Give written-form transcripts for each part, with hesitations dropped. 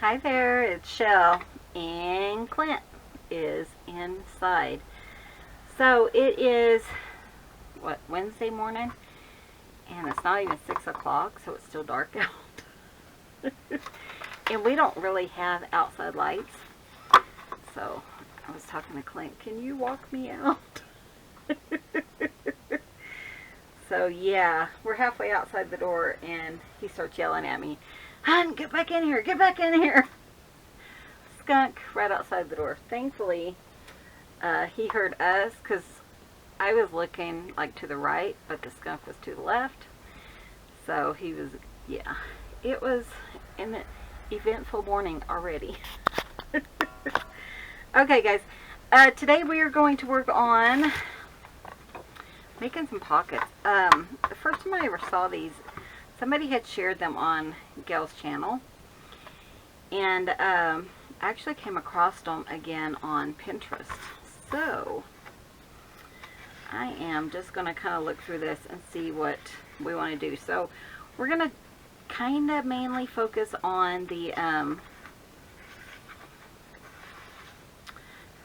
Hi there, it's Chelle, and Clint is inside. So it is, what, Wednesday morning? And it's not even 6 o'clock, so it's still dark out. And we don't really have outside lights. So I was talking to Clint, can you walk me out? So yeah, we're halfway outside the door, and he starts yelling at me, "Hun, get back in here, get back in here." Skunk right outside the door. Thankfully, he heard us because I was looking like to the right, but the skunk was to the left. So he was, yeah, it was an eventful morning already. Okay, guys, today we are going to work on making some pockets. The first time I ever saw these, somebody had shared them on Gayle's channel, and I actually came across them again on Pinterest. So I am just going to kind of look through this and see what we want to do. So we're going to kind of mainly focus on the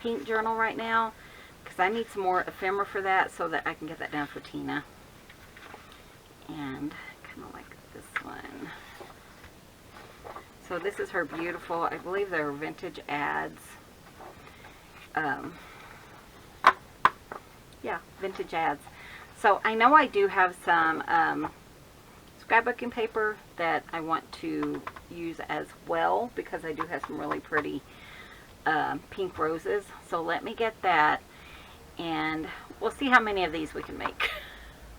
pink journal right now, because I need some more ephemera for that so that I can get that down for Tina. And kind of like this one. So this is her beautiful, I believe they're vintage ads. Yeah, vintage ads. So I know I do have some scrapbooking paper that I want to use as well, because I do have some really pretty pink roses. So let me get that, and we'll see how many of these we can make.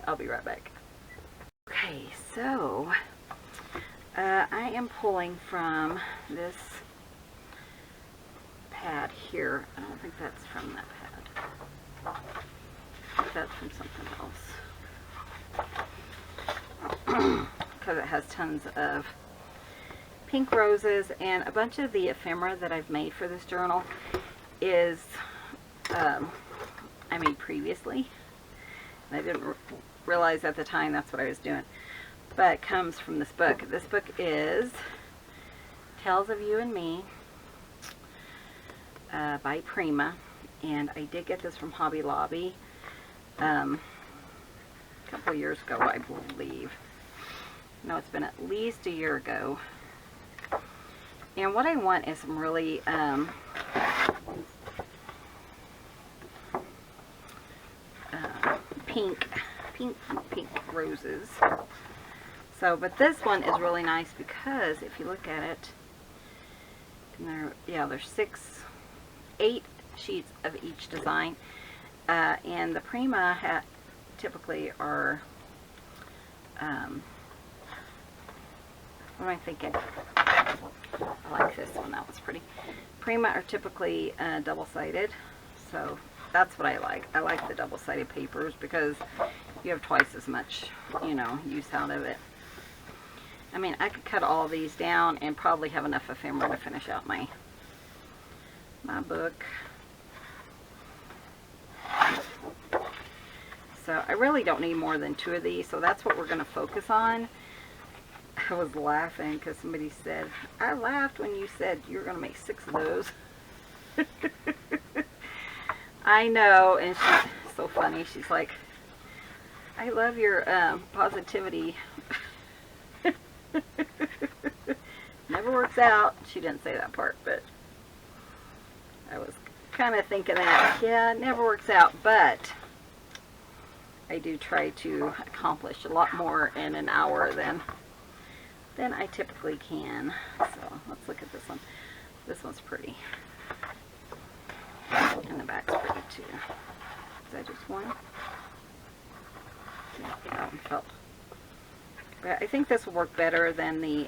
I'll be right back. Okay, so I am pulling from this pad here. I don't think that's from that pad. That's from something else. Because it has tons of pink roses, and a bunch of the ephemera that I've made for this journal is I made previously. And I didn't realize at the time that's what I was doing. But it comes from this book. This book is Tales of You and Me by Prima. And I did get this from Hobby Lobby a couple of years ago, I believe. No, it's been at least a year ago. And what I want is some really pink roses. So, but this one is really nice because if you look at it, and there's 8 sheets of each design, and the Prima typically are, what am I thinking? I like this one, that was pretty. Prima are typically double-sided, so that's what I like. I like the double-sided papers because you have twice as much, use out of it. I mean, I could cut all these down and probably have enough ephemera to finish out my book. So I really don't need more than 2 of these, so that's what we're going to focus on. I was laughing because somebody said, I laughed when you said you were going to make 6 of those. I know, and she's so funny. She's like, I love your positivity. Never works out. She didn't say that part, but I was kind of thinking that, yeah, it never works out, but I do try to accomplish a lot more in an hour than I typically can. So let's look at this one. This one's pretty. And the back's pretty too. Is that just one? Yeah, that one felt. But I think this will work better than the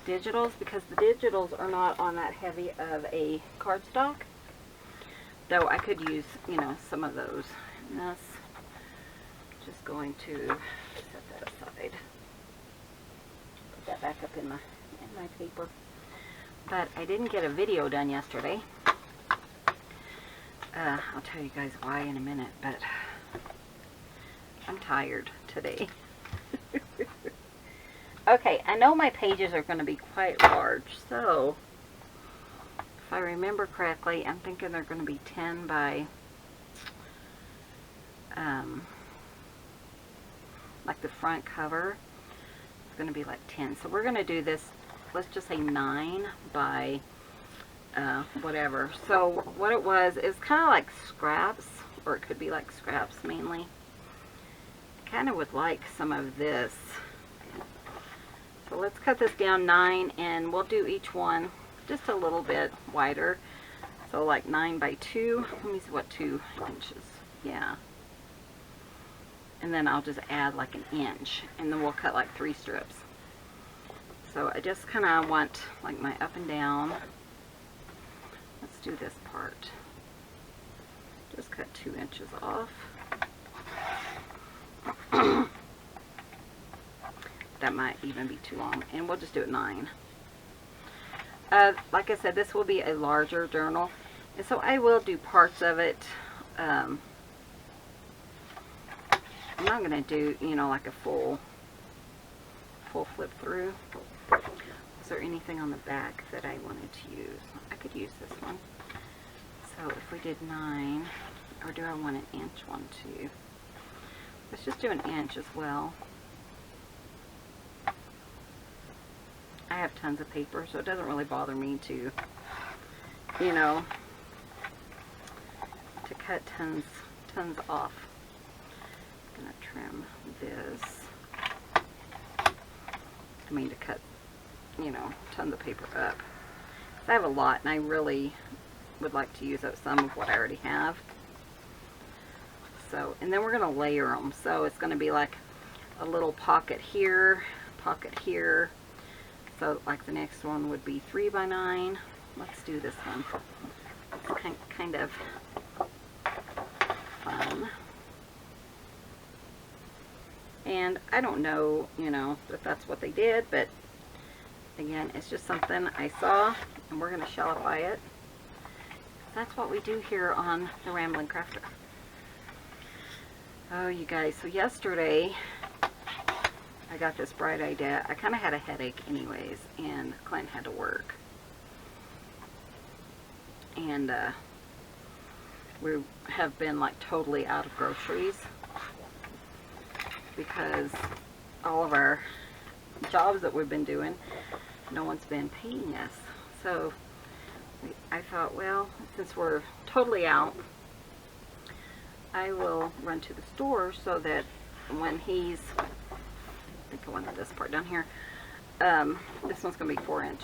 digitals, because the digitals are not on that heavy of a cardstock. Though I could use, some of those. And that's just going to set that aside. Put that back up in my paper. But I didn't get a video done yesterday. I'll tell you guys why in a minute, but I'm tired today. Okay, I know my pages are going to be quite large, so if I remember correctly, I'm thinking they're going to be 10 by, like the front cover is going to be like 10. So we're going to do this, let's just say 9 by whatever. So what it was is kind of like scraps, or it could be like scraps mainly. I kind of would like some of this. So let's cut this down 9, and we'll do each one just a little bit wider. So like 9 by 2. Let me see, what, 2 inches? Yeah. And then I'll just add like an inch, and then we'll cut like 3 strips. So I just kind of want like my up and down. Let's do this part. Just cut 2 inches off. That might even be too long, and we'll just do it 9. Like I said, this will be a larger journal, and so I will do parts of it. I'm not going to do, you know, like a full flip through. Is there anything on the back that I wanted to use? I could use this one. So if we did 9, or do I want an inch one too? Let's just do an inch as well. I have tons of paper, so it doesn't really bother me to, you know, to cut tons off. I'm gonna trim this. I mean, to cut, you know, tons of paper up. I have a lot, and I really would like to use up some of what I already have. So, and then we're gonna layer them. So it's gonna be like a little pocket here, pocket here. So like the next one would be 3 by 9. Let's do this one. It's kind of fun. And I don't know, you know, if that's what they did, but again, it's just something I saw, and we're going to shellify it. That's what we do here on the Rambling Crafter. Oh, you guys, so yesterday I got this bright idea. I kind of had a headache anyways, and Clint had to work. And we have been like totally out of groceries because all of our jobs that we've been doing, no one's been paying us. So I thought, well, since we're totally out, I will run to the store so that when he's, I think I wanted this part down here. This one's going to be 4-inch.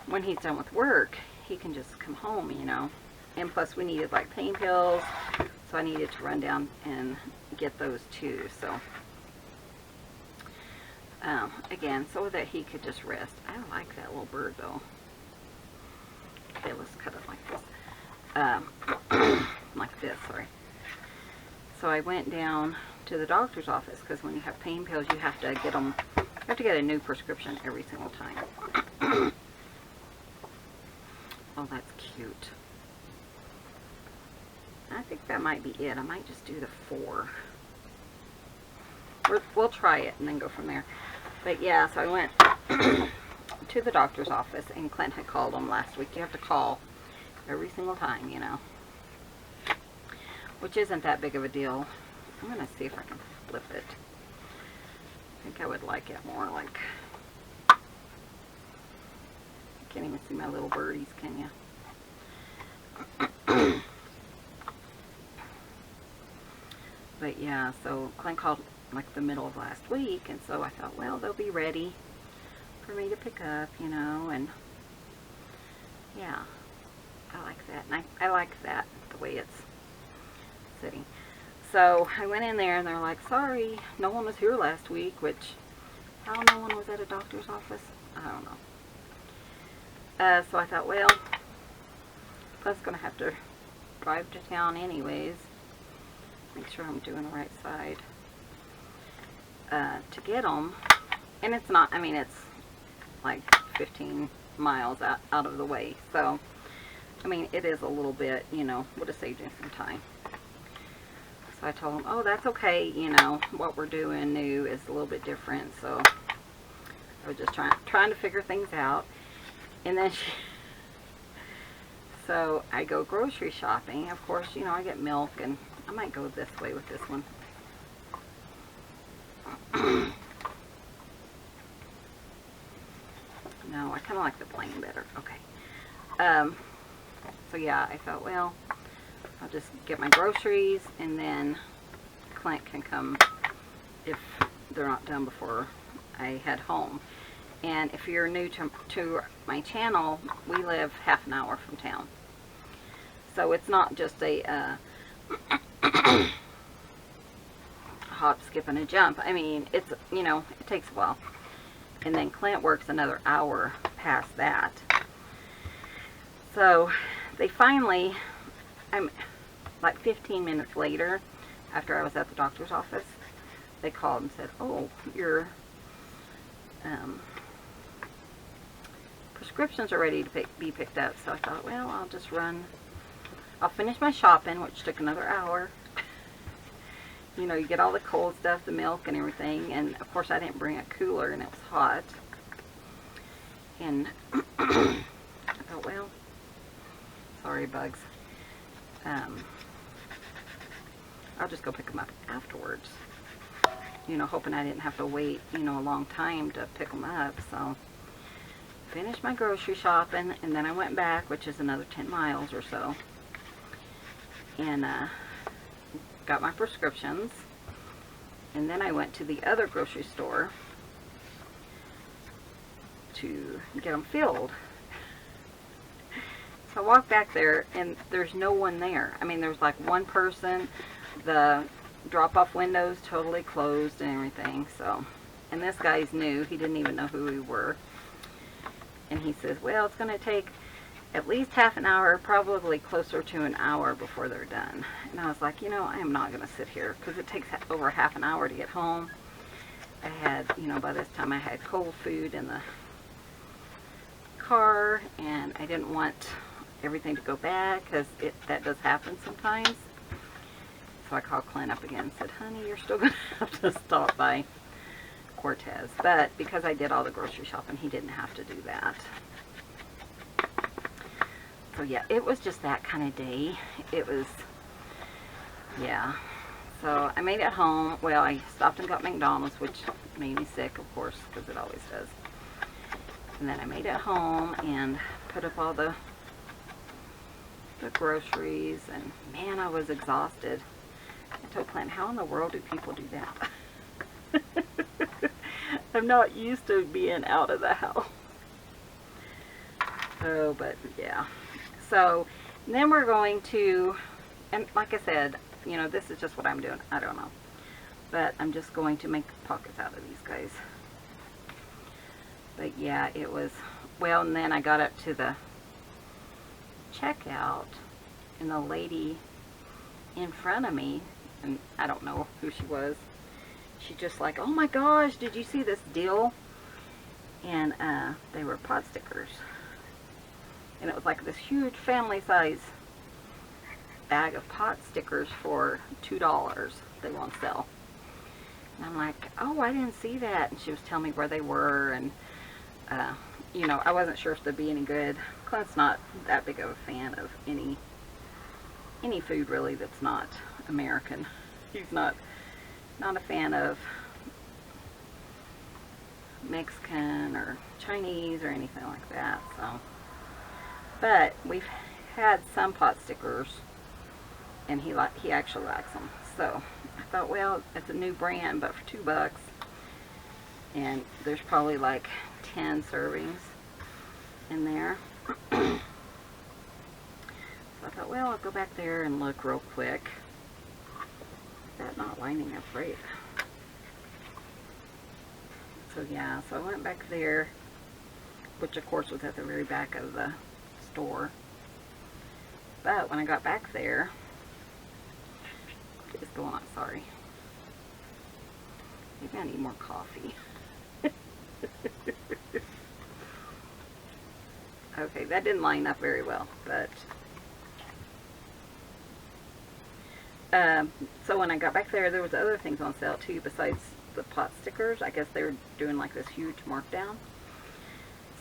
When he's done with work, he can just come home, you know. And plus we needed like pain pills, so I needed to run down and get those too. So again, so that he could just rest. I like that little bird though. Okay, let's cut it like this. Like this, sorry. So I went down to the doctor's office, because when you have pain pills, you have to get them, you have to get a new prescription every single time. Oh, that's cute. I think that might be it. I might just do the 4. We'll try it and then go from there. But yeah, so I went to the doctor's office, and Clint had called him last week. You have to call every single time, you know, which isn't that big of a deal. I'm going to see if I can flip it. I think I would like it more like, you can't even see my little birdies, can you? But yeah, so Clint called like the middle of last week, and so I thought, well, they'll be ready for me to pick up, you know, and yeah, I like that. And I like that, the way it's sitting. So I went in there, and they're like, sorry, no one was here last week, which, how no one was at a doctor's office? I don't know. So I thought, well, I was going to have to drive to town anyways. Make sure I'm doing the right side. To get them. And it's not, I mean, it's like 15 miles out of the way. So, I mean, it is a little bit, you know, would have saved you some time. So So I told him, oh, that's okay, you know, what we're doing new is a little bit different. So I was just trying to figure things out. And then so I go grocery shopping. Of course, you know, I get milk, and I might go this way with this one. No, I kind of like the plain better. Okay. So yeah, I thought, well, I'll just get my groceries, and then Clint can come if they're not done before I head home. And if you're new to my channel, we live half an hour from town. So it's not just a hop, skip, and a jump. I mean, it's, you know, it takes a while. And then Clint works another hour past that. So they finally, like 15 minutes later, after I was at the doctor's office, they called and said, oh, your prescriptions are ready to be picked up. So I thought, well, I'll finish my shopping, which took another hour. You know, you get all the cold stuff, the milk and everything, and of course I didn't bring a cooler, and it was hot. And I thought, well, sorry bugs, I'll just go pick them up afterwards. You know, hoping I didn't have to wait, you know, a long time to pick them up. So finished my grocery shopping, and then I went back, which is another 10 miles or so, and got my prescriptions. And then I went to the other grocery store to get them filled. So I walked back there, and there's no one there. I mean, there's like one person. The drop-off windows totally closed and everything. So, and this guy's new. He didn't even know who we were. And he says, well, it's going to take at least half an hour, probably closer to an hour before they're done. And I was like, you know, I am not going to sit here, because it takes over half an hour to get home. I had, you know, by this time I had cold food in the car, and I didn't want everything to go bad, because that does happen sometimes. So I called Clint up again and said, honey, you're still going to have to stop by Cortez. But because I did all the grocery shopping, he didn't have to do that. So yeah, it was just that kind of day. It was, yeah. So I made it home. Well, I stopped and got McDonald's, which made me sick, of course, because it always does. And then I made it home and put up all the groceries, and man, I was exhausted. I told Clint, how in the world do people do that? I'm not used to being out of the house. Oh, but yeah. So then we're going to, and like I said, you know, this is just what I'm doing. I don't know. But I'm just going to make pockets out of these guys. But yeah, it was, well, and then I got up to the checkout, and the lady in front of me, and I don't know who she was, she just like, oh my gosh, did you see this deal? And they were pot stickers. And it was like this huge family size bag of pot stickers for $2 they want to sell. And I'm like, oh, I didn't see that. And she was telling me where they were, and you know, I wasn't sure if they'd be any good. Clint's not that big of a fan of any food really that's not American. He's not a fan of Mexican or Chinese or anything like that. So, but we've had some pot stickers, and he actually likes them. So I thought, well, it's a new brand, but for $2, and there's probably like 10 servings in there. So I thought, well, I'll go back there and look real quick. Is that not lining up right? So yeah, so I went back there, which of course was at the very back of the store. But when I got back there, what is going on? Sorry. Maybe I need more coffee. Okay, that didn't line up very well, but So when I got back there was other things on sale too besides the pot stickers. I guess they were doing like this huge markdown.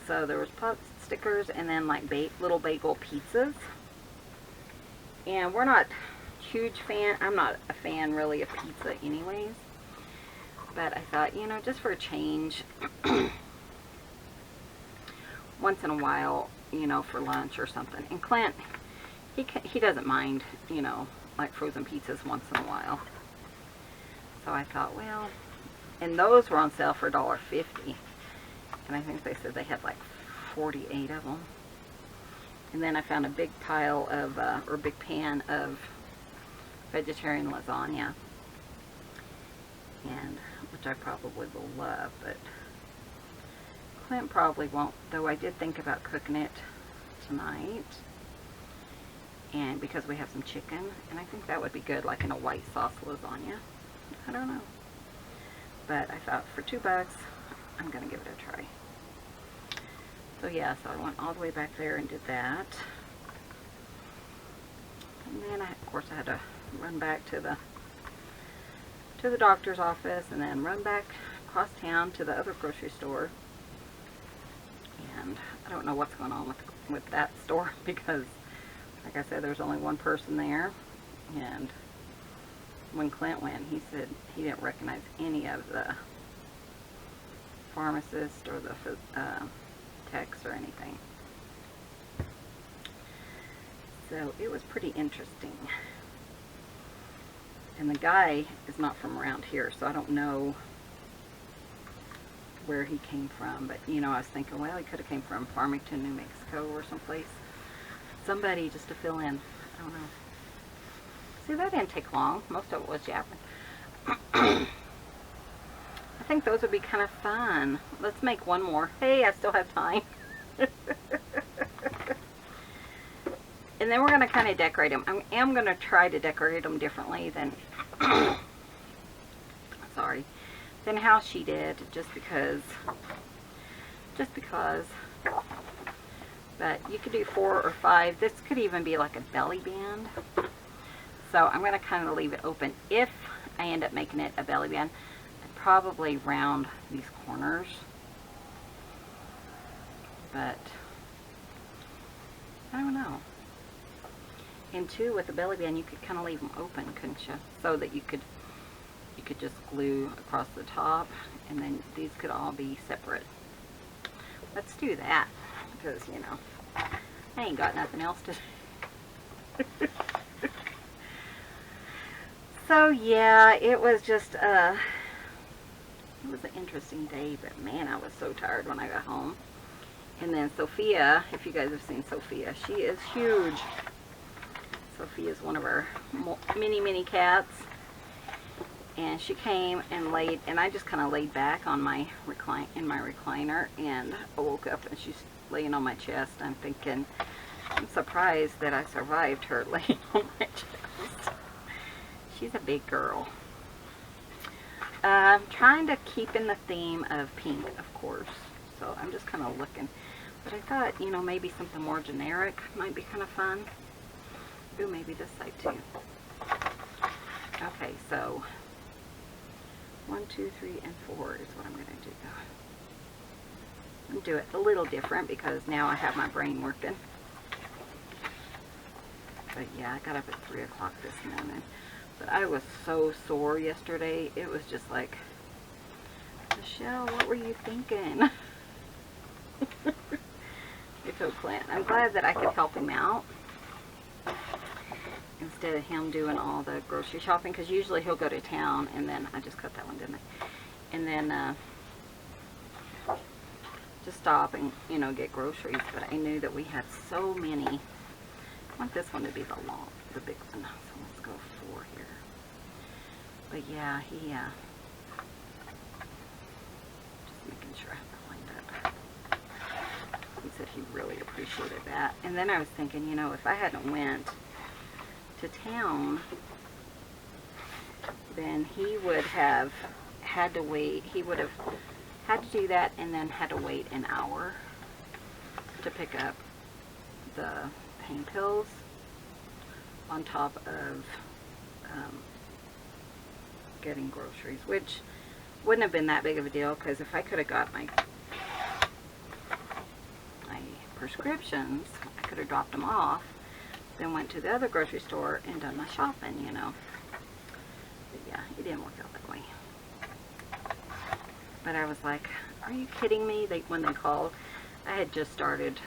So there was pot stickers and then like little bagel pizzas. And we're not huge fan. I'm not a fan really of pizza anyways. But I thought, you know, just for a change, once in a while, you know, for lunch or something. And Clint, he doesn't mind, you know, like frozen pizzas once in a while. So I thought, well, and those were on sale for $1.50. And I think they said they had like 48 of them. And then I found a big pile of, or big pan of vegetarian lasagna. And, which I probably will love, but Clint probably won't, though I did think about cooking it tonight. And because we have some chicken, and I think that would be good, like in a white sauce lasagna. I don't know. But I thought for $2, I'm going to give it a try. So yeah, so I went all the way back there and did that. And then, of course, I had to run back to the doctor's office and then run back across town to the other grocery store. And I don't know what's going on with that store because, like I said, there's only one person there. And when Clint went, he said he didn't recognize any of the pharmacist or the techs or anything. So it was pretty interesting. And the guy is not from around here, so I don't know where he came from. But, you know, I was thinking, well, he could have came from Farmington, New Mexico or someplace. Somebody just to fill in. I don't know. See, that didn't take long. Most of it was yapping. I think those would be kind of fun. Let's make one more. Hey, I still have time. And then we're going to kind of decorate them. I am going to try to decorate them differently than, than how she did, just because. But you could do 4 or 5. This could even be like a belly band. So I'm going to kind of leave it open. If I end up making it a belly band, I'd probably round these corners. But I don't know. And too, with the belly band, you could kind of leave them open, couldn't you? So that you could just glue across the top, and then these could all be separate. Let's do that, because, you know, I ain't got nothing else to. So yeah, it was just it was an interesting day, but man, I was so tired when I got home. And then Sophia, if you guys have seen Sophia, she is huge. Sophia is one of our mini cats, and she came and laid, and I just kind of laid back on my recliner, and I woke up and she's laying on my chest. I'm thinking, I'm surprised that I survived her laying on my chest. She's a big girl. I'm trying to keep in the theme of pink, of course, so I'm just kind of looking. But I thought, you know, maybe something more generic might be kind of fun. Ooh, maybe this side too. Okay, so 1, 2, 3, and 4 is what I'm going to do. I'm going to do it a little different because now I have my brain working. But yeah, I got up at 3 o'clock this morning. But I was so sore yesterday. It was just like, Michelle, what were you thinking? I told Clint. I'm glad that I could help him out instead of him doing all the grocery shopping, because usually he'll go to town, and then I just cut that one, didn't I? And then just stop and, you know, get groceries. But I knew that we had so many. I want this one to be the big one. So let's go 4 here. But yeah, he just making sure I have it lined up. He said he really appreciated that. And then I was thinking, you know, if I hadn't went to town, then he would have had to wait. He would have had to do that and then had to wait an hour to pick up the pain pills on top of getting groceries, which wouldn't have been that big of a deal, because if I could have got my prescriptions, I could have dropped them off, then went to the other grocery store and done my shopping, you know. But yeah, it didn't work out that way. But I was like, are you kidding me? When they called, I had just started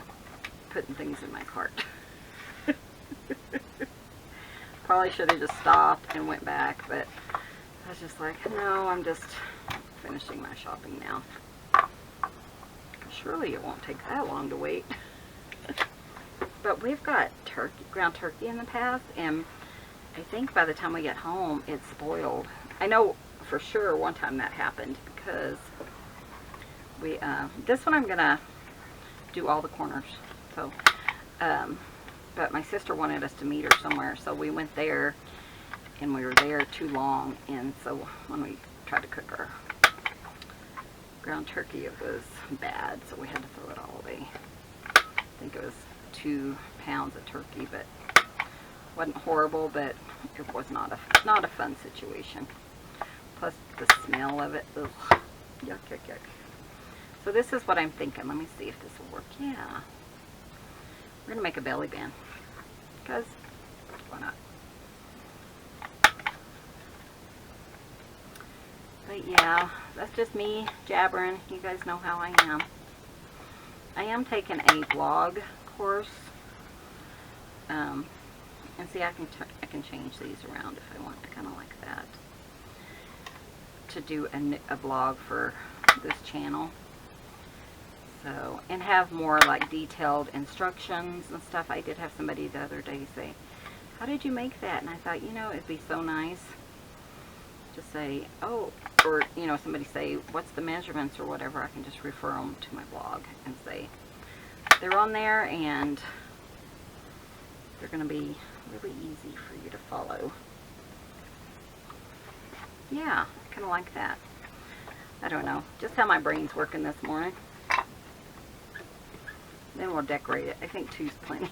putting things in my cart. Probably should have just stopped and went back, but I was just like, no, I'm just finishing my shopping now. Surely it won't take that long to wait. But we've got ground turkey in the past, and I think by the time we get home, it's spoiled. I know for sure one time that happened, because we, this one I'm going to do all the corners. So, but my sister wanted us to meet her somewhere, so we went there, and we were there too long, and so when we tried to cook our ground turkey, it was bad, so we had to throw it all away. I think it was 2 pounds of turkey, but it wasn't horrible, but it was not a fun situation. Plus the smell of it, ugh, yuck, yuck, yuck. So this is what I'm thinking. Let me see if this will work. Yeah, we're gonna make a belly band, because why not? But yeah, that's just me jabbering. You guys know how I am. I am taking a blog course. And see, I can change these around if I want. I kind of like that. To do a blog for this channel. So, and have more like detailed instructions and stuff. I did have somebody the other day say, how did you make that? And I thought, you know, it'd be so nice to say, oh, or, you know, somebody say, what's the measurements or whatever. I can just refer them to my blog and say, they're on there, and they're going to be really easy for you to follow. Yeah, kind of like that. I don't know, just how my brain's working this morning. Then we'll decorate it. I think 2's plenty.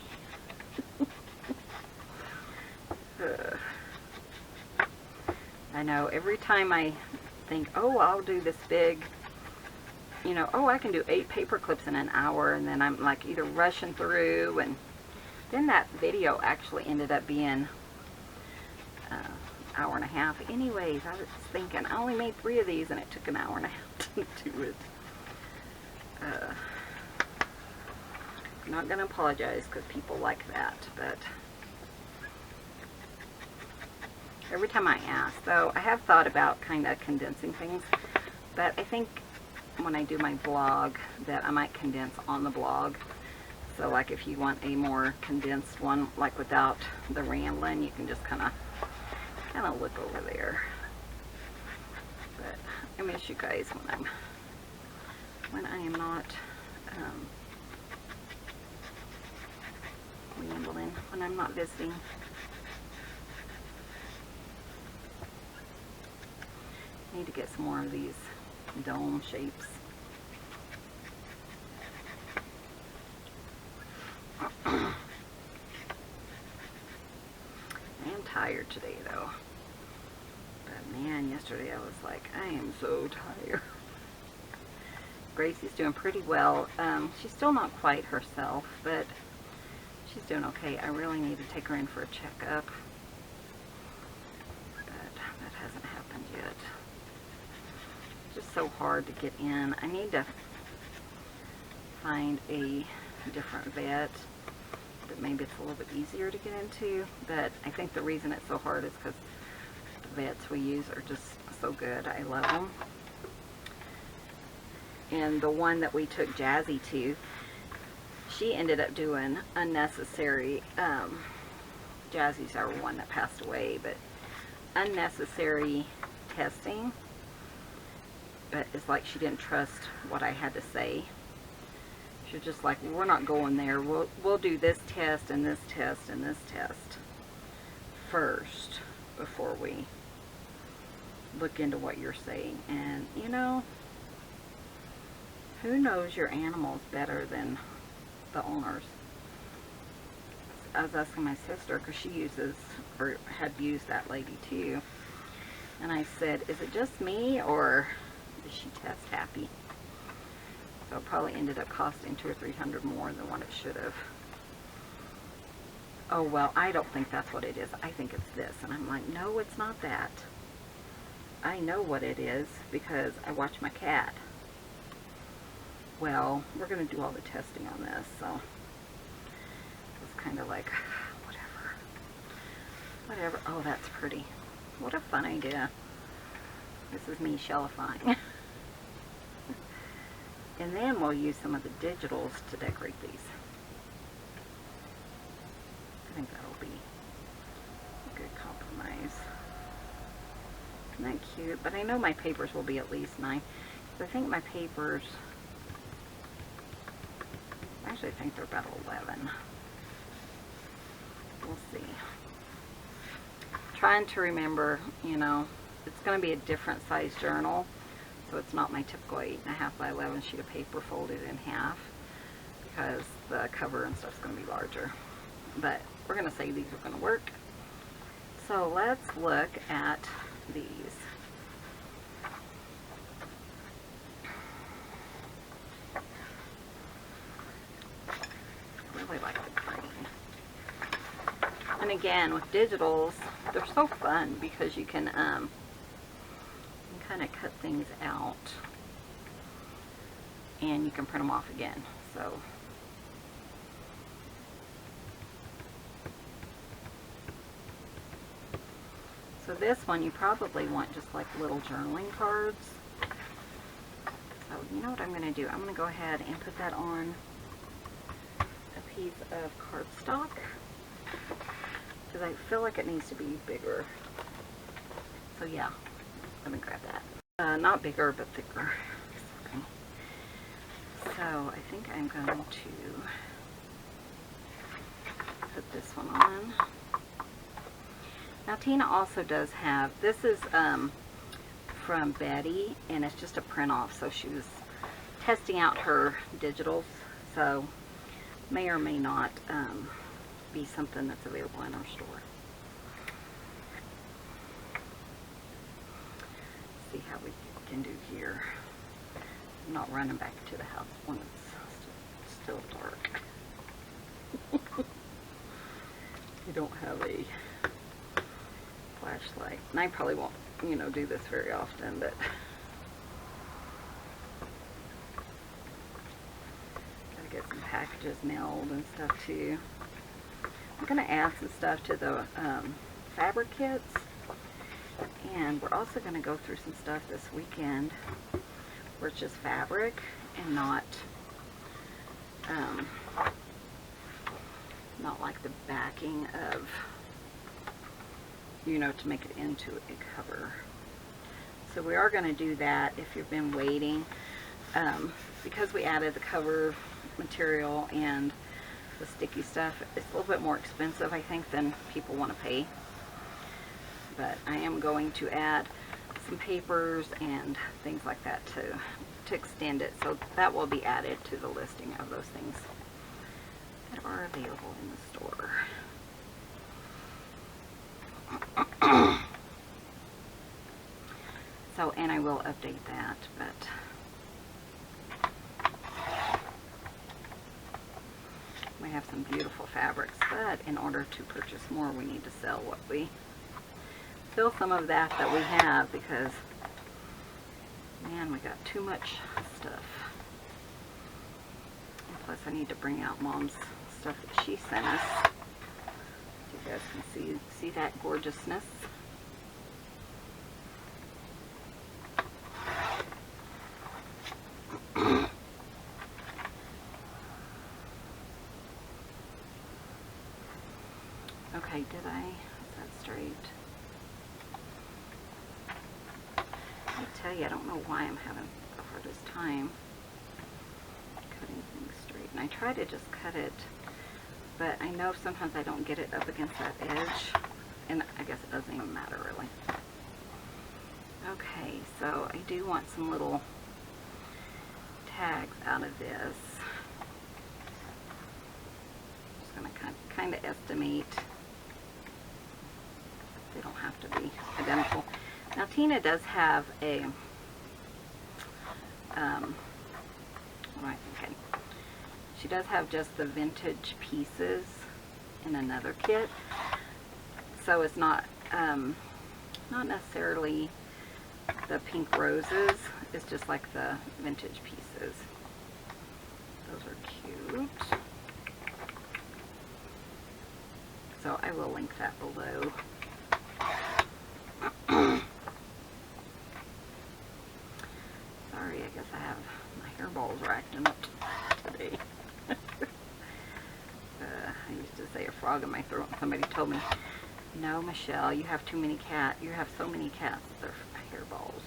I know, every time I think, oh, I'll do this big, you know, oh, I can do 8 paper clips in an hour, and then I'm like either rushing through, and then that video actually ended up being an hour and a half. Anyways, I was thinking, I only made 3 of these, and it took an hour and a half to do it. I'm not going to apologize, because people like that, but every time I ask, though, I have thought about kind of condensing things, but I think when I do my blog that I might condense on the blog. So like if you want a more condensed one, like without the rambling, you can just kind of look over there. But I miss you guys when I am not rambling, when I'm not visiting. Need to get some more of these dome shapes. I am tired today, though. But man, yesterday I was like, I am so tired. Gracie's doing pretty well. She's still not quite herself, but she's doing okay. I really need to take her in for a checkup, but that hasn't happened yet. Just so hard to get in. I need to find a different vet that maybe it's a little bit easier to get into, but I think the reason it's so hard is because the vets we use are just so good. I love them. And the one that we took Jazzy to, she ended up doing unnecessary, Jazzy's our one that passed away, but unnecessary testing. But it's like she didn't trust what I had to say. She was just like, well, we're not going there. We'll do this test and this test and this test first before we look into what you're saying. And you know, who knows your animals better than the owners? I was asking my sister, because she uses, or had used that lady too, and I said, is it just me, or is she test happy? So it probably ended up costing $200 or $300 more than what it should have. Oh, well, I don't think that's what it is. I think it's this. And I'm like, no, it's not that. I know what it is because I watch my cat. Well, we're going to do all the testing on this, so it's kind of like, whatever. Oh, that's pretty. What a fun idea. This is me shellifying. And then we'll use some of the digitals to decorate these. I think that'll be a good compromise. Isn't that cute? But I know my papers will be at least 9. I think my papers, I actually think they're about 11. We'll see. Trying to remember, you know, it's going to be a different size journal. So it's not my typical 8.5 by 11 sheet of paper folded in half, because the cover and stuff's going to be larger. But we're going to say these are going to work. So let's look at these. I really like the green. And again, with digitals, they're so fun because you can kind of cut things out and you can print them off again. So this one you probably want just like little journaling cards. So you know what I'm going to do? I'm going to go ahead and put that on a piece of cardstock because I feel like it needs to be bigger. So yeah, let me grab that. Not bigger, but thicker. So I think I'm going to put this one on. Now Tina also does have, this is from Betty, and it's just a print off. So she was testing out her digitals, so may or may not be something that's available in our store. See how we can do here. I'm not running back to the house when it's still dark. You don't have a flashlight. And I probably won't, you know, do this very often, but gotta get some packages mailed and stuff too. I'm gonna add some stuff to the fabric kits, and we're also gonna go through some stuff this weekend where it's just fabric and not like the backing of, you know, to make it into a cover. So we are going to do that if you've been waiting, because we added the cover material and the sticky stuff. It's a little bit more expensive, I think, than people want to pay, but I am going to add some papers and things like that to extend it, so that will be added to the listing of those things that are available in the store. So, and I will update that, but we have some beautiful fabrics, but in order to purchase more, we need to sell some of that we have, because man, we got too much stuff. And plus I need to bring out Mom's stuff that she sent us, so you guys can see that gorgeousness. Okay, is that straight? I tell you, I don't know why I'm having the hardest time cutting things straight. And I try to just cut it, but I know sometimes I don't get it up against that edge, and I guess it doesn't even matter really. Okay, so I do want some little tags out of this. Just going to kind of estimate. They don't have to be identical. Now Tina does have a, she does have just the vintage pieces in another kit. So it's not necessarily the pink roses. It's just like the vintage pieces. Those are cute. So I will link that below. Sorry, I guess I have my hairballs acting up today. I used to say a frog in my throat, and somebody told me, "No, Michelle, you have too many cats. You have so many cats that they're hairballs."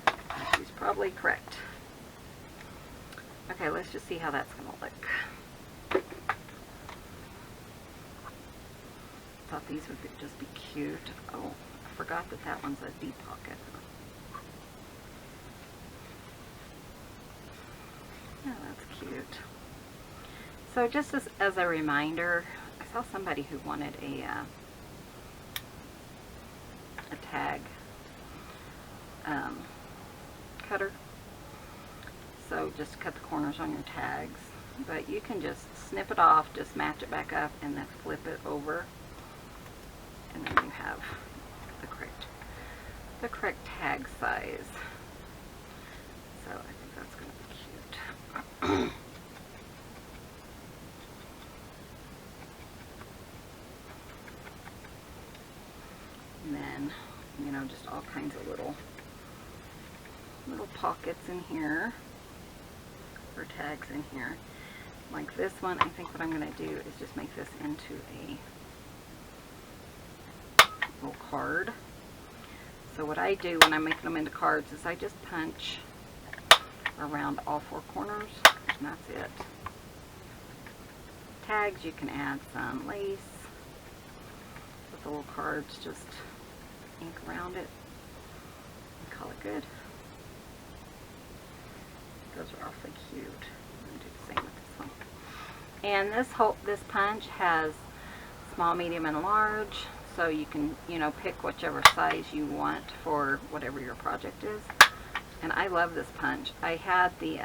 And she's probably correct. Okay, let's just see how that's going to look. Thought these would just be cute. Oh, I forgot that that one's a deep pocket. Yeah, that's cute. So just as a reminder, I saw somebody who wanted a tag cutter. So just cut the corners on your tags. But you can just snip it off, just match it back up, and then flip it over. And then you have the correct tag size. So I think that's going to be cute. And then, you know, just all kinds of little pockets in here, or tags in here. Like this one, I think what I'm going to do is just make this into a little card. So what I do when I'm making them into cards is I just punch around all four corners, and that's it. Tags, you can add some lace with the little cards, just ink around it and call it good. Those are awfully cute. I'm going to do the same with this one. And this punch has small, medium, and large, so you can, you know, pick whichever size you want for whatever your project is. And I love this punch. I had the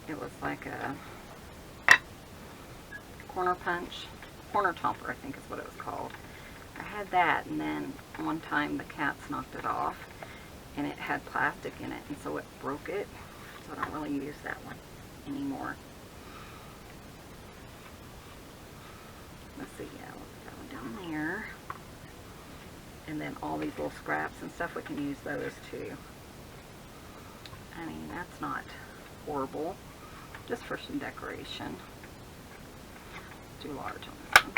it was like a corner chomper, I think is what it was called. I had that, and then one time the cats knocked it off, and it had plastic in it, and so it broke it. So I don't really use that one anymore. Let's see, yeah, we'll put that one down there. And then all these little scraps and stuff, we can use those too. I mean, that's not horrible. Just for some decoration. Too large on this one.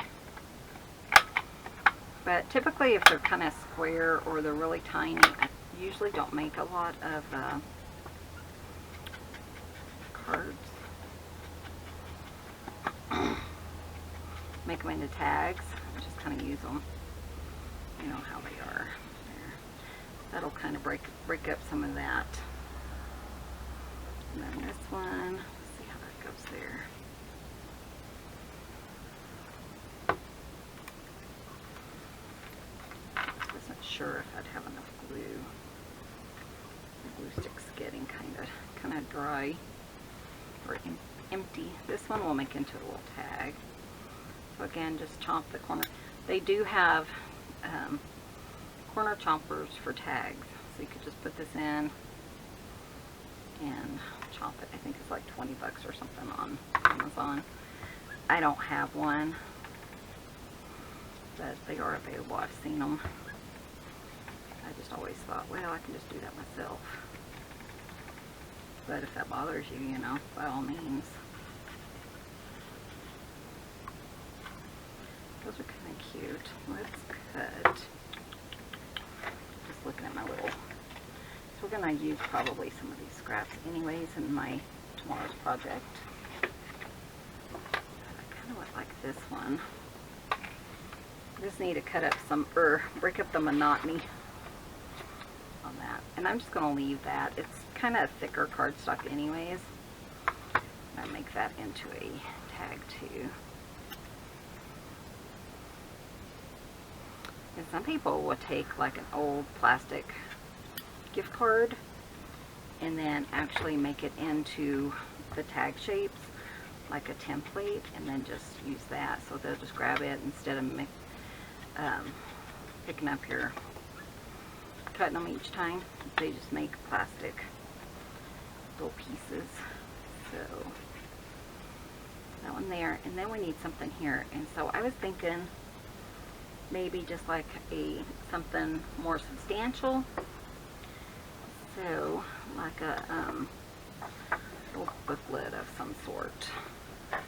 But typically if they're kind of square or they're really tiny, I usually don't make a lot of cards. Make them into tags. I just kind of use them. You know how they are. There. That'll kind of break up some of that. And then this one, let's see how that goes there. I wasn't sure if I'd have enough glue. The glue stick's getting kind of dry or empty. This one will make into a little tag. So again, just chomp the corner. They do have corner chompers for tags, so you could just put this in and chomp it. I think it's like 20 bucks or something on Amazon. I don't have one, but they are available. I've seen them. I just always thought, well, I can just do that myself. But if that bothers you, you know, by all means. Those are kind of cute. Let's cut. Just looking at my little. So we're going to use probably some of these scraps anyways in my tomorrow's project. I kind of would like this one. I just need to cut up some, break up the monotony on that. And I'm just going to leave that. It's kind of thicker cardstock anyways. I make that into a tag too. And some people will take like an old plastic gift card and then actually make it into the tag shapes like a template, and then just use that. So they'll just grab it instead of picking up your cutting them each time. They just make plastic little pieces. So that one there, and then we need something here. And so I was thinking maybe just like something more substantial. So like a little booklet of some sort. Let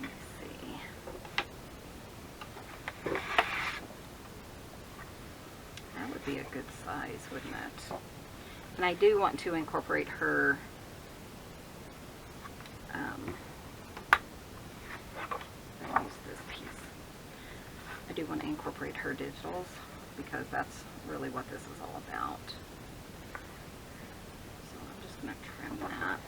me see. That would be a good size, wouldn't it? And I do want to incorporate her use this piece. I do want to incorporate her digitals because that's really what this is all about. So I'm just going to trim that.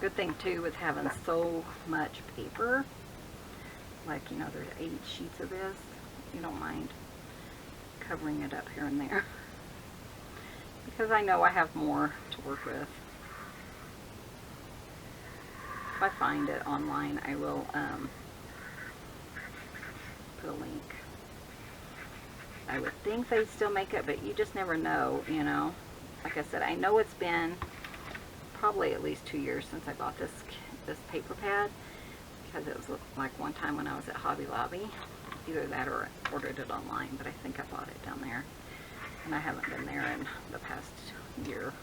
Good thing too with having so much paper, like, you know, there's 8 sheets of this, you don't mind covering it up here and there, because I know I have more to work with. If I find it online, I will put a link. I would think they still make it, but you just never know, you know. Like I said, I know it's been probably at least 2 years since I bought this paper pad, because it was like one time when I was at Hobby Lobby, either that or I ordered it online, but I think I bought it down there, and I haven't been there in the past year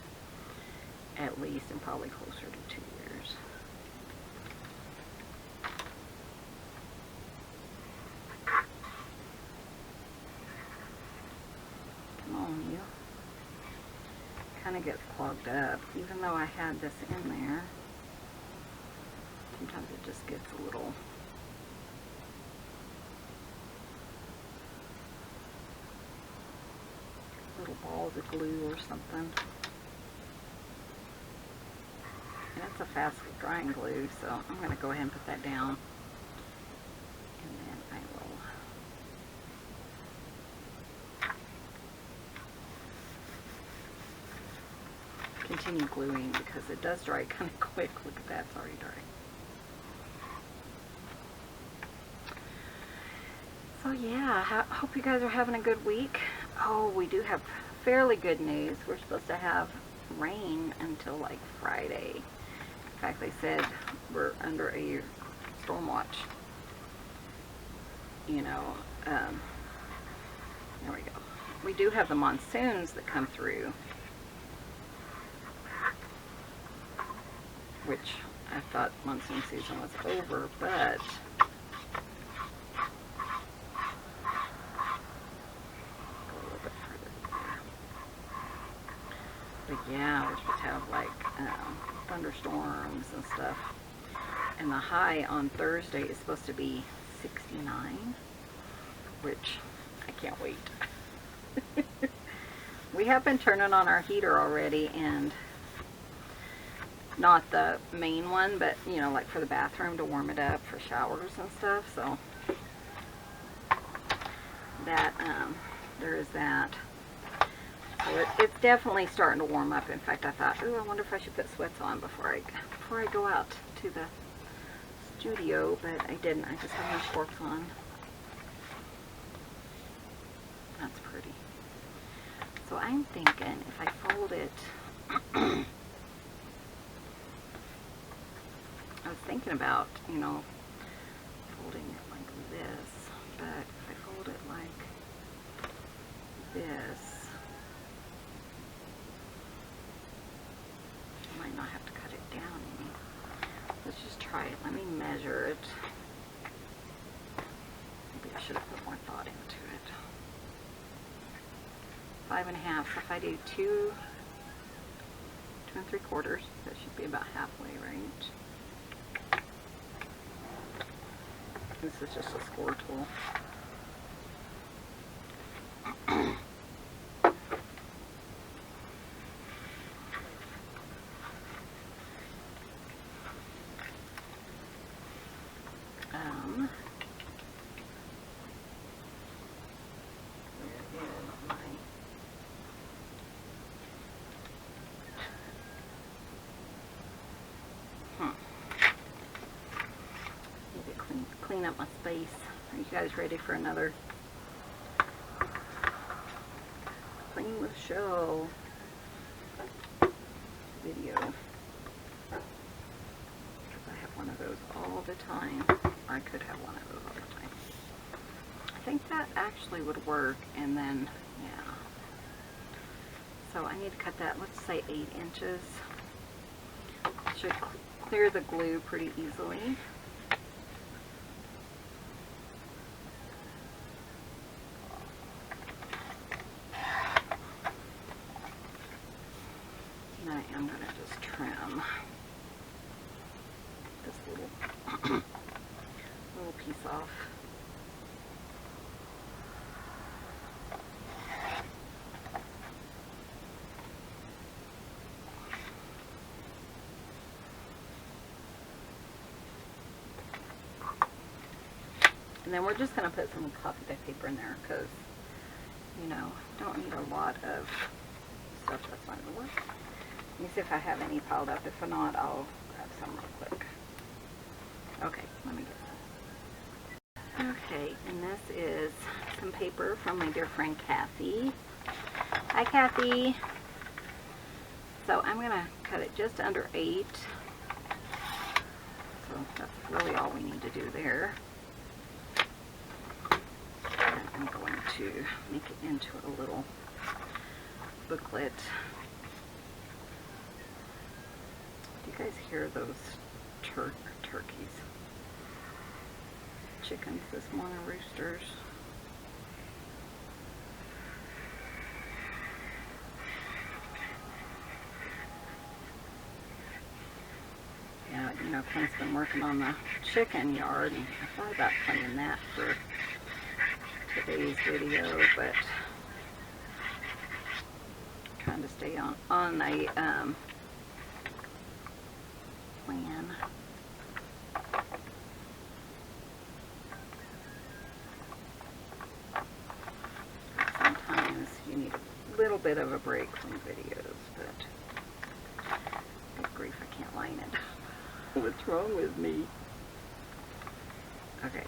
at least, and probably closer to 2 years. Come on, you. Kind of gets clogged up, even though I had this in there. Sometimes it just gets a little balls of glue or something. And it's a fast drying glue, so I'm going to go ahead and put that down, and then I will continue gluing because it does dry kind of quick. Look at that, it's already dry. So yeah, I hope you guys are having a good week. Oh, we do have fairly good news. We're supposed to have rain until like Friday. In fact, they said we're under a storm watch. You know, there we go. We do have the monsoons that come through, which I thought monsoon season was over, but yeah, we're supposed to have like thunderstorms and stuff. And the high on Thursday is supposed to be 69, which I can't wait. We have been turning on our heater already, and not the main one, but you know, like for the bathroom to warm it up for showers and stuff. So that there is that. So it's definitely starting to warm up. In fact, I thought, ooh, I wonder if I should put sweats on before I go out to the studio, but I didn't. I just have my shorts on. That's pretty. So I'm thinking if I fold it, I was thinking about, you know, folding it like this, but if I fold it like this, try it. Let me measure it. Maybe I should have put more thought into it. 5.5. So if I do 2 3/4, that should be about halfway, right? This is just a score tool. Clean up my space. Are you guys ready for another Clean with Chelle video? Because I have one of those all the time. I could have one of those all the time. I think that actually would work, and then, yeah. So I need to cut that, let's say 8 inches. Should clear the glue pretty easily. I'm going to just trim this little piece off. And then we're just going to put some copy paper in there because, you know, don't need a lot of stuff that's not going to work. Let me see if I have any piled up. If not, I'll grab some real quick. Okay, let me get some. Okay, and this is some paper from my dear friend Kathy. Hi, Kathy. So I'm going to cut it just under 8. So that's really all we need to do there. And I'm going to make it into a little booklet. Do you guys hear those turkeys? Chickens this morning, roosters. Yeah, you know, Clint's been working on the chicken yard, and I thought about playing that for today's video, but trying to stay on a plan. Sometimes you need a little bit of a break from videos, but good grief, I can't line it. What's wrong with me? Okay.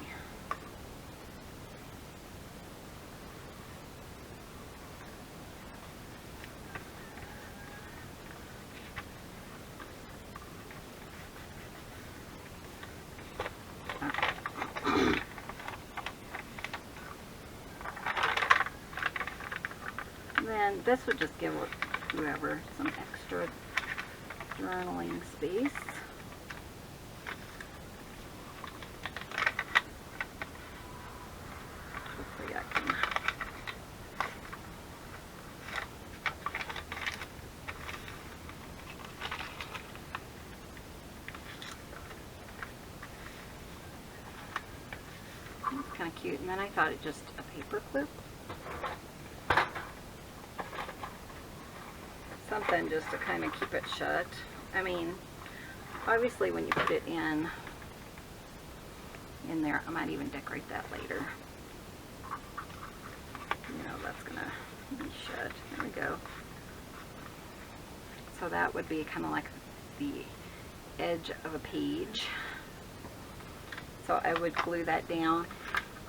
Then this would just give whoever some extra journaling space. Hopefully I can. It's kind of cute. And then I thought it just a paper clip. Something just to kind of keep it shut. I mean, obviously when you put it in there, I might even decorate that later. You know, that's gonna be shut. There we go. So that would be kind of like the edge of a page. So I would glue that down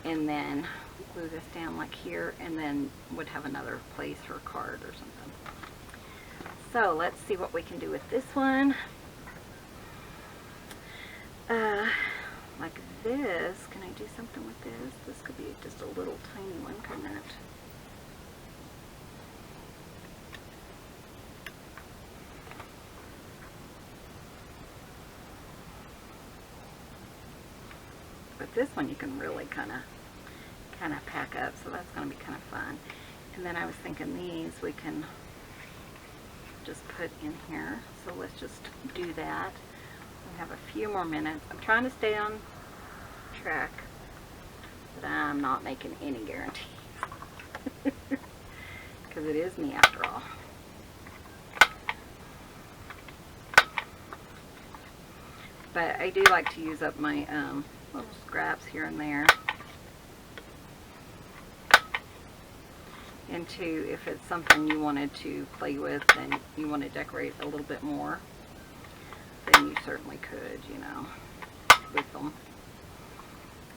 and then glue this down like here, and then would have another place for a card or something. So let's see what we can do with this one. Like this, can I do something with this? This could be just a little tiny one, couldn't it? This one you can really kind of pack up, so that's going to be kind of fun. And then I was thinking these we can just put in here, so let's just do that. We have a few more minutes. I'm trying to stay on track, but I'm not making any guarantees because it is me after all. But I do like to use up my little scraps here and there. And two, if it's something you wanted to play with and you want to decorate a little bit more, then you certainly could, you know, with them.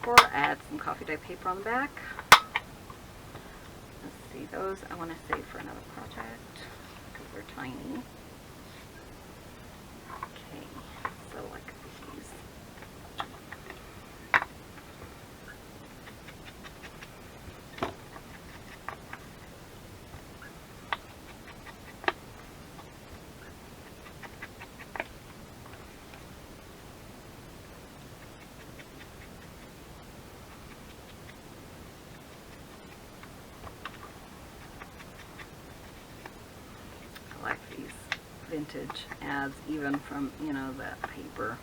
Or add some coffee dye paper on the back. Let's see, those I want to save for another project because they're tiny. Okay, so like these. Vintage ads, even from, you know, that paper.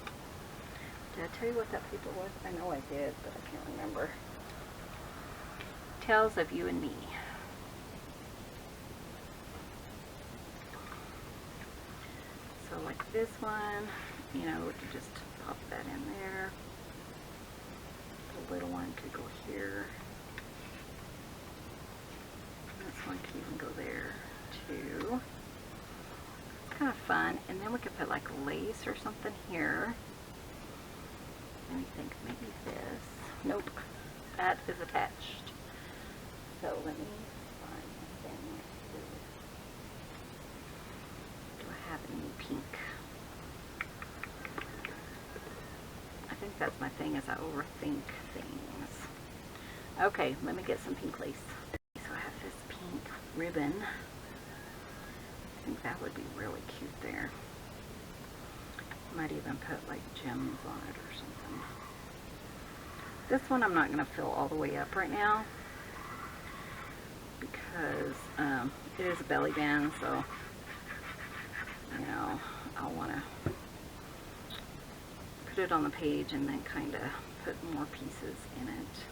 Did I tell you what that paper was? I know I did, but I can't remember. Tales of You and Me. So like this one, you know, we could just pop that in there. The little one could go here. This one could even go there too. Kind of fun. And then we could put like lace or something here. Let me think, maybe this. Nope, that is attached. So let me find something. Do I have any pink? I think that's my thing, is I overthink things. Okay, let me get some pink lace. So I have this pink ribbon. I think that would be really cute there. Might even put like gems on it or something. This one I'm not going to fill all the way up right now because it is a belly band, so you know, I'll want to put it on the page and then kind of put more pieces in it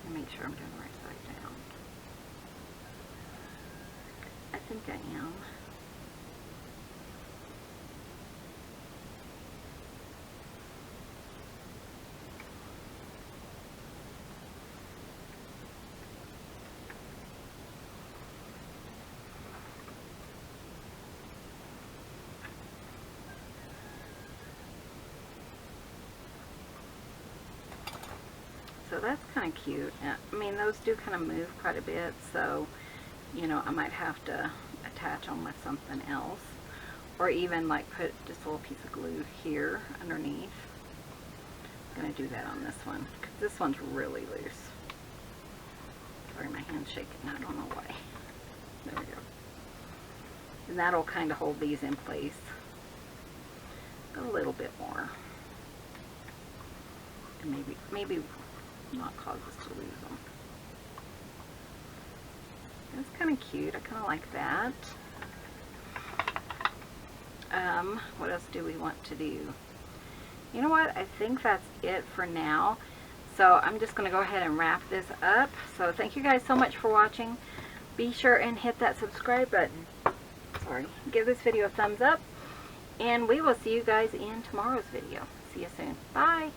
and make sure I'm doing the right side down. I think I am. So that's kind of cute. I mean, those do kind of move quite a bit, so you know, I might have to attach them with something else, or even like put just a little piece of glue here underneath. I'm going to do that on this one because this one's really loose. Sorry, my hand's shaking. I don't know why. There we go. And that'll kind of hold these in place a little bit more, and maybe not cause us to lose them. That's kind of cute. I kind of like that. What else do we want to do? You know what? I think that's it for now. So I'm just going to go ahead and wrap this up. So thank you guys so much for watching. Be sure and hit that subscribe button. Sorry. Give this video a thumbs up. And we will see you guys in tomorrow's video. See you soon. Bye.